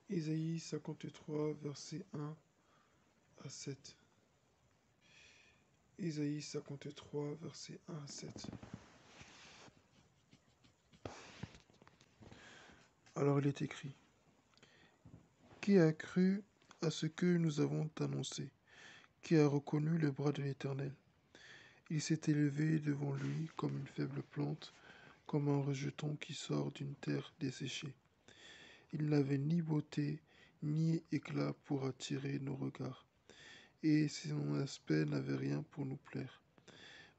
Ésaïe 53, versets 1 à 7. Ésaïe 53, versets 1 à 7. Alors il est écrit: Qui a cru à ce que nous avons annoncé? Qui a reconnu le bras de l'Éternel? Il s'est élevé devant lui comme une faible plante, comme un rejeton qui sort d'une terre desséchée. Il n'avait ni beauté ni éclat pour attirer nos regards, et son aspect n'avait rien pour nous plaire.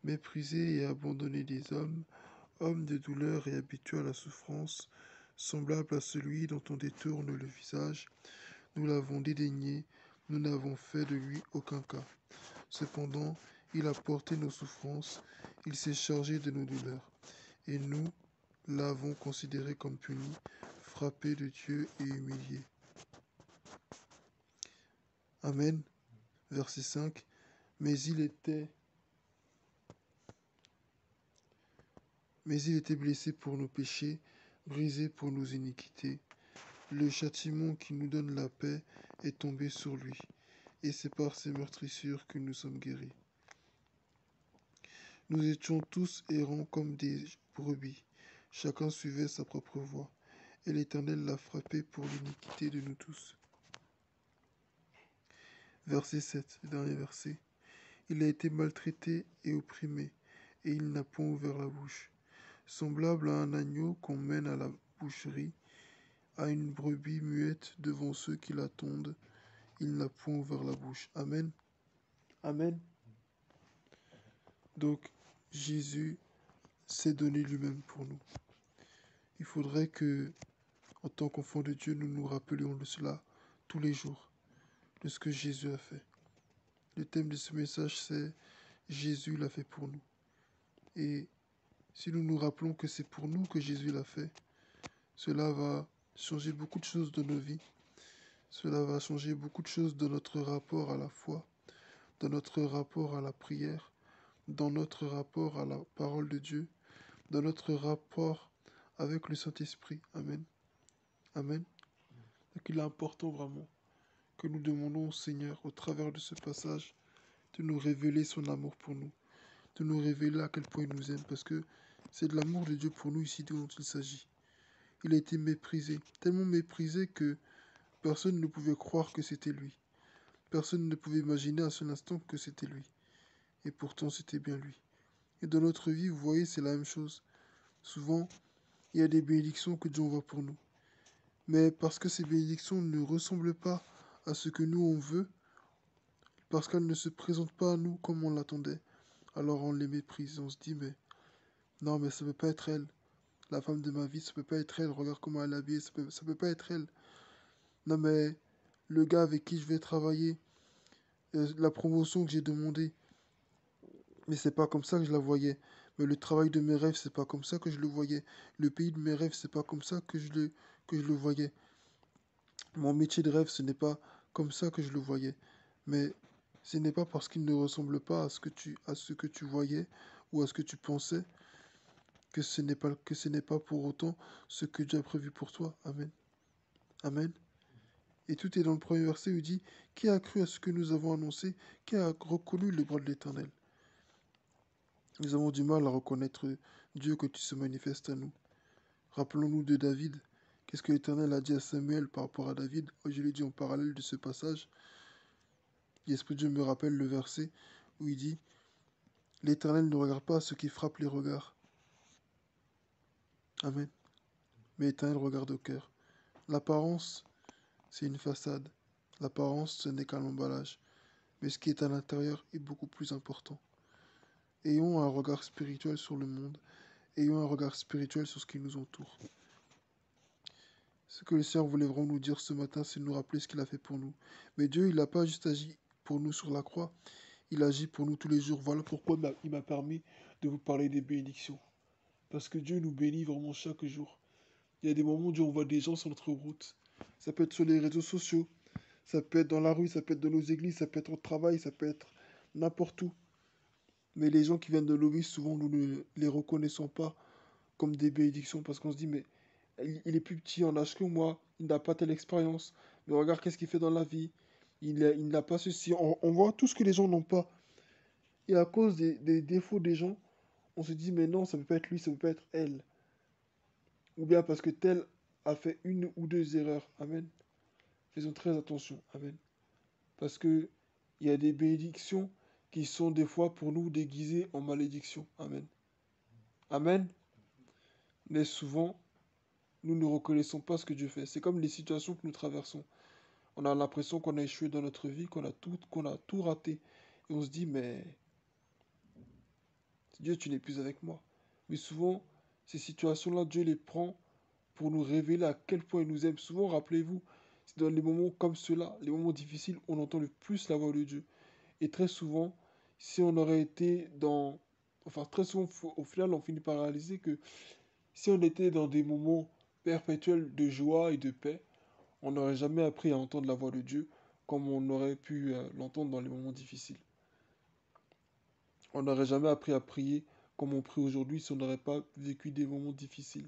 Méprisé et abandonné des hommes, homme de douleur et habitué à la souffrance, semblable à celui dont on détourne le visage, nous l'avons dédaigné, nous n'avons fait de lui aucun cas. Cependant, il a porté nos souffrances, il s'est chargé de nos douleurs, et nous l'avons considéré comme puni, frappé de Dieu et humilié. Amen. Verset 5. Mais il était blessé pour nos péchés, brisé pour nos iniquités. Le châtiment qui nous donne la paix est tombé sur lui, et c'est par ses meurtrissures que nous sommes guéris. Nous étions tous errants comme des brebis, chacun suivait sa propre voie, et l'Éternel l'a frappé pour l'iniquité de nous tous. Verset 7, dernier verset. Il a été maltraité et opprimé, et il n'a point ouvert la bouche. Semblable à un agneau qu'on mène à la boucherie, à une brebis muette devant ceux qui l'attendent, il n'a point ouvert la bouche. Amen. Amen. Donc, Jésus s'est donné lui-même pour nous. Il faudrait que, en tant qu'enfants de Dieu, nous nous rappelions de cela tous les jours, de ce que Jésus a fait. Le thème de ce message, c'est Jésus l'a fait pour nous. Et si nous nous rappelons que c'est pour nous que Jésus l'a fait, cela va changer beaucoup de choses dans nos vies. Cela va changer beaucoup de choses dans notre rapport à la foi, dans notre rapport à la prière, dans notre rapport à la parole de Dieu, dans notre rapport avec le Saint-Esprit. Amen. Amen. Donc il est important vraiment que nous demandons au Seigneur, au travers de ce passage, de nous révéler son amour pour nous, de nous révéler à quel point il nous aime, parce que c'est de l'amour de Dieu pour nous ici dont il s'agit. Il a été méprisé, tellement méprisé que personne ne pouvait croire que c'était lui. Personne ne pouvait imaginer à seul instant que c'était lui. Et pourtant, c'était bien lui. Et dans notre vie, vous voyez, c'est la même chose. Souvent, il y a des bénédictions que Dieu envoie pour nous. Mais parce que ces bénédictions ne ressemblent pas à ce que nous on veut, parce qu'elles ne se présentent pas à nous comme on l'attendait, alors on les méprise. On se dit, mais non, mais ça peut pas être elle. La femme de ma vie, ça peut pas être elle. Regarde comment elle est habillée, ça peut pas être elle. Non, mais le gars avec qui je vais travailler, la promotion que j'ai demandée, mais c'est pas comme ça que je la voyais. Mais le travail de mes rêves, c'est pas comme ça que je le voyais. Le pays de mes rêves, c'est pas comme ça que je le voyais. Mon métier de rêve, ce n'est pas comme ça que je le voyais. Mais ce n'est pas parce qu'il ne ressemble pas à ce que tu voyais ou à ce que tu pensais que ce n'est pas pour autant ce que Dieu a prévu pour toi. Amen. Amen. Et tout est dans le premier verset où il dit: Qui a cru à ce que nous avons annoncé? Qui a reconnu le bras de l'Éternel? Nous avons du mal à reconnaître Dieu quand il se manifeste à nous. Rappelons-nous de David. Qu'est-ce que l'Éternel a dit à Samuel par rapport à David? Je l'ai dit en parallèle de ce passage. L'Esprit de Dieu me rappelle le verset où il dit: L'Éternel ne regarde pas ceux qui frappent les regards. Amen. Mais l'Éternel regarde au cœur. L'apparence, c'est une façade. L'apparence, ce n'est qu'un emballage. Mais ce qui est à l'intérieur est beaucoup plus important. Ayons un regard spirituel sur le monde. Ayons un regard spirituel sur ce qui nous entoure. Ce que le Seigneur voulait vraiment nous dire ce matin, c'est de nous rappeler ce qu'il a fait pour nous. Mais Dieu, il n'a pas juste agi pour nous sur la croix, il agit pour nous tous les jours. Voilà pourquoi il m'a permis de vous parler des bénédictions. Parce que Dieu nous bénit vraiment chaque jour. Il y a des moments où Dieu envoie des gens sur notre route. Ça peut être sur les réseaux sociaux, ça peut être dans la rue, ça peut être dans nos églises, ça peut être au travail, ça peut être n'importe où. Mais les gens qui viennent de nos vies, souvent, nous ne les reconnaissons pas comme des bénédictions parce qu'on se dit, mais il est plus petit en âge que moi, il n'a pas telle expérience, mais regarde qu'est-ce qu'il fait dans la vie, il n'a pas ceci. On voit tout ce que les gens n'ont pas. Et à cause des défauts des gens, on se dit, mais non, ça peut pas être lui, ça peut pas être elle. Ou bien parce que tel a fait une ou deux erreurs. Amen. Faisons très attention. Amen. Parce que il y a des bénédictions qui sont des fois pour nous déguisées en malédictions. Amen. Amen. Mais souvent, nous ne reconnaissons pas ce que Dieu fait. C'est comme les situations que nous traversons. On a l'impression qu'on a échoué dans notre vie, qu'on a tout raté. Et on se dit, mais Dieu, tu n'es plus avec moi. Mais souvent, ces situations-là, Dieu les prend pour nous révéler à quel point il nous aime. Souvent, rappelez-vous, c'est dans les moments comme ceux-là, les moments difficiles, on entend le plus la voix de Dieu. Et très souvent, si on aurait été dans... Enfin, très souvent, au final, on finit par réaliser que si on était dans des moments perpétuels de joie et de paix, on n'aurait jamais appris à entendre la voix de Dieu comme on aurait pu l'entendre dans les moments difficiles. On n'aurait jamais appris à prier comme on prie aujourd'hui si on n'aurait pas vécu des moments difficiles.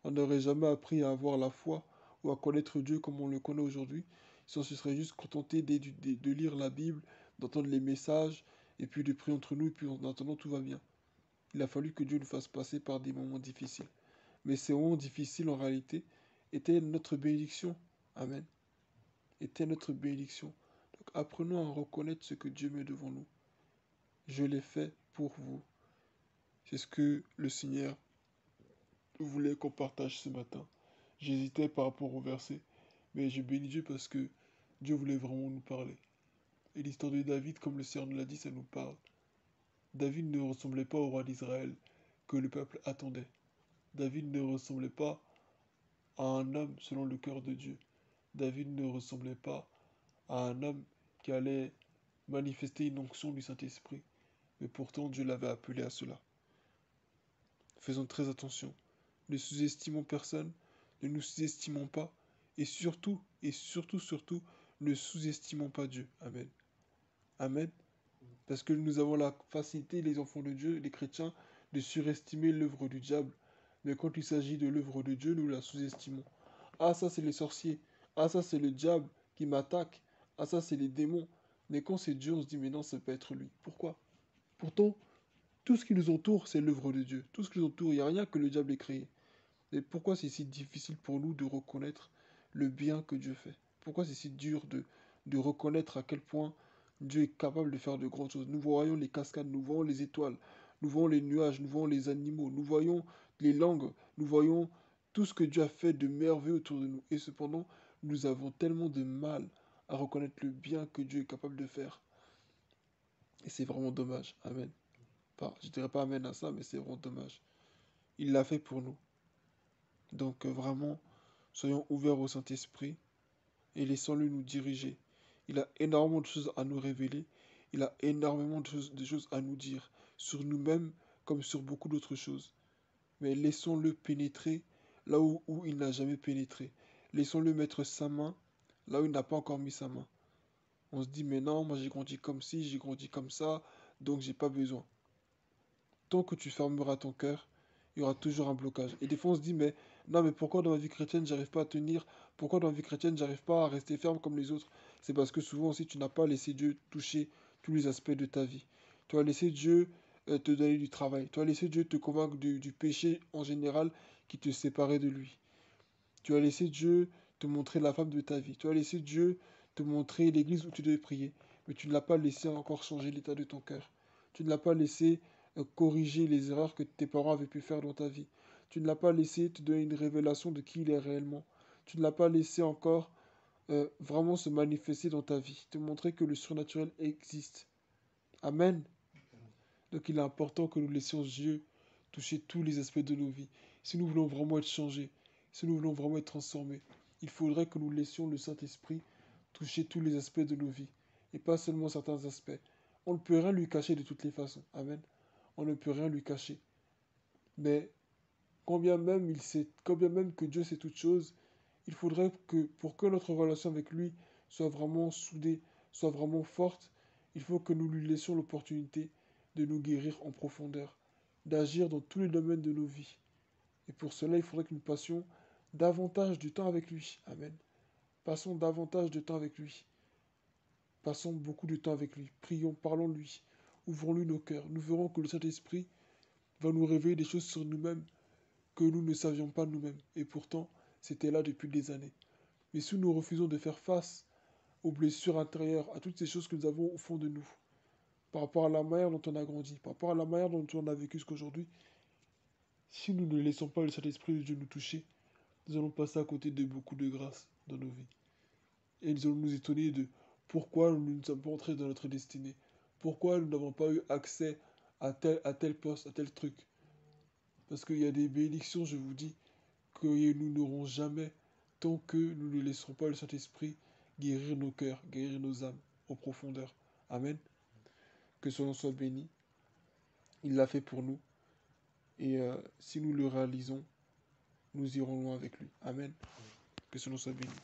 On n'aurait jamais appris à avoir la foi ou à connaître Dieu comme on le connaît aujourd'hui si on se serait juste contenté de lire la Bible, d'entendre les messages et puis de prier entre nous et puis en attendant tout va bien. Il a fallu que Dieu nous fasse passer par des moments difficiles. Mais ces moments difficiles en réalité étaient notre bénédiction. Amen. Étaient notre bénédiction. Donc apprenons à reconnaître ce que Dieu met devant nous. Je l'ai fait pour vous. C'est ce que le Seigneur voulais qu'on partage ce matin. J'hésitais par rapport au verset, mais je bénis Dieu parce que Dieu voulait vraiment nous parler. Et l'histoire de David, comme le Seigneur nous l'a dit, ça nous parle. David ne ressemblait pas au roi d'Israël que le peuple attendait. David ne ressemblait pas à un homme selon le cœur de Dieu. David ne ressemblait pas à un homme qui allait manifester une onction du Saint-Esprit. Mais pourtant, Dieu l'avait appelé à cela. Faisons très attention. Ne sous-estimons personne, ne nous sous-estimons pas, et surtout, ne sous-estimons pas Dieu. Amen. Amen. Parce que nous avons la facilité, les enfants de Dieu, les chrétiens, de surestimer l'œuvre du diable. Mais quand il s'agit de l'œuvre de Dieu, nous la sous-estimons. Ah, ça c'est les sorciers. Ah, ça c'est le diable qui m'attaque. Ah, ça c'est les démons. Mais quand c'est Dieu, on se dit, mais non, ça peut être lui. Pourquoi? Pourtant, tout ce qui nous entoure, c'est l'œuvre de Dieu. Tout ce qui nous entoure, il n'y a rien que le diable ait créé. Et pourquoi c'est si difficile pour nous de reconnaître le bien que Dieu fait? Pourquoi c'est si dur de reconnaître à quel point Dieu est capable de faire de grandes choses? Nous voyons les cascades, nous voyons les étoiles, nous voyons les nuages, nous voyons les animaux, nous voyons les langues, nous voyons tout ce que Dieu a fait de merveilleux autour de nous. Et cependant, nous avons tellement de mal à reconnaître le bien que Dieu est capable de faire. Et c'est vraiment dommage. Amen. Enfin, je dirais pas amen à ça, mais c'est vraiment dommage. Il l'a fait pour nous. Donc vraiment, soyons ouverts au Saint-Esprit et laissons-le nous diriger. Il a énormément de choses à nous révéler. Il a énormément de choses à nous dire sur nous-mêmes comme sur beaucoup d'autres choses. Mais laissons-le pénétrer là où il n'a jamais pénétré. Laissons-le mettre sa main là où il n'a pas encore mis sa main. On se dit, mais non, moi j'ai grandi comme ci, j'ai grandi comme ça, donc j'ai pas besoin. Tant que tu fermeras ton cœur, il y aura toujours un blocage. Et des fois, on se dit, mais non, mais pourquoi dans ma vie chrétienne, j'arrive pas à tenir? Pourquoi dans ma vie chrétienne, j'arrive pas à rester ferme comme les autres? C'est parce que souvent aussi, tu n'as pas laissé Dieu toucher tous les aspects de ta vie. Tu as laissé Dieu te donner du travail. Tu as laissé Dieu te convaincre du péché en général qui te séparait de lui. Tu as laissé Dieu te montrer la femme de ta vie. Tu as laissé Dieu te montrer l'église où tu devais prier. Mais tu ne l'as pas laissé encore changer l'état de ton cœur. Tu ne l'as pas laissé corriger les erreurs que tes parents avaient pu faire dans ta vie. Tu ne l'as pas laissé te donner une révélation de qui il est réellement. Tu ne l'as pas laissé encore vraiment se manifester dans ta vie, te montrer que le surnaturel existe. Amen. Donc il est important que nous laissions Dieu toucher tous les aspects de nos vies. Si nous voulons vraiment être changés, si nous voulons vraiment être transformés, il faudrait que nous laissions le Saint-Esprit toucher tous les aspects de nos vies, et pas seulement certains aspects. On ne peut rien lui cacher de toutes les façons. Amen. On ne peut rien lui cacher. Mais quand bien même que Dieu sait toutes choses, il faudrait que pour que notre relation avec lui soit vraiment soudée, soit vraiment forte, il faut que nous lui laissions l'opportunité de nous guérir en profondeur, d'agir dans tous les domaines de nos vies. Et pour cela, il faudrait que nous passions davantage de temps avec lui. Amen. Passons davantage de temps avec lui. Passons beaucoup de temps avec lui. Prions, parlons-lui. Ouvrons-lui nos cœurs. Nous verrons que le Saint-Esprit va nous révéler des choses sur nous-mêmes que nous ne savions pas nous-mêmes. Et pourtant, c'était là depuis des années. Mais si nous refusons de faire face aux blessures intérieures, à toutes ces choses que nous avons au fond de nous, par rapport à la manière dont on a grandi, par rapport à la manière dont on a vécu jusqu'aujourd'hui, si nous ne laissons pas le Saint-Esprit de Dieu nous toucher, nous allons passer à côté de beaucoup de grâce dans nos vies. Et nous allons nous étonner de pourquoi nous ne sommes pas entrés dans notre destinée, pourquoi nous n'avons pas eu accès à tel poste, à tel truc. Parce qu'il y a des bénédictions, je vous dis, que nous n'aurons jamais tant que nous ne laisserons pas le Saint-Esprit guérir nos cœurs, guérir nos âmes en profondeur. Amen. Que son nom soit béni. Il l'a fait pour nous. Et si nous le réalisons, nous irons loin avec lui. Amen. Que son nom soit béni.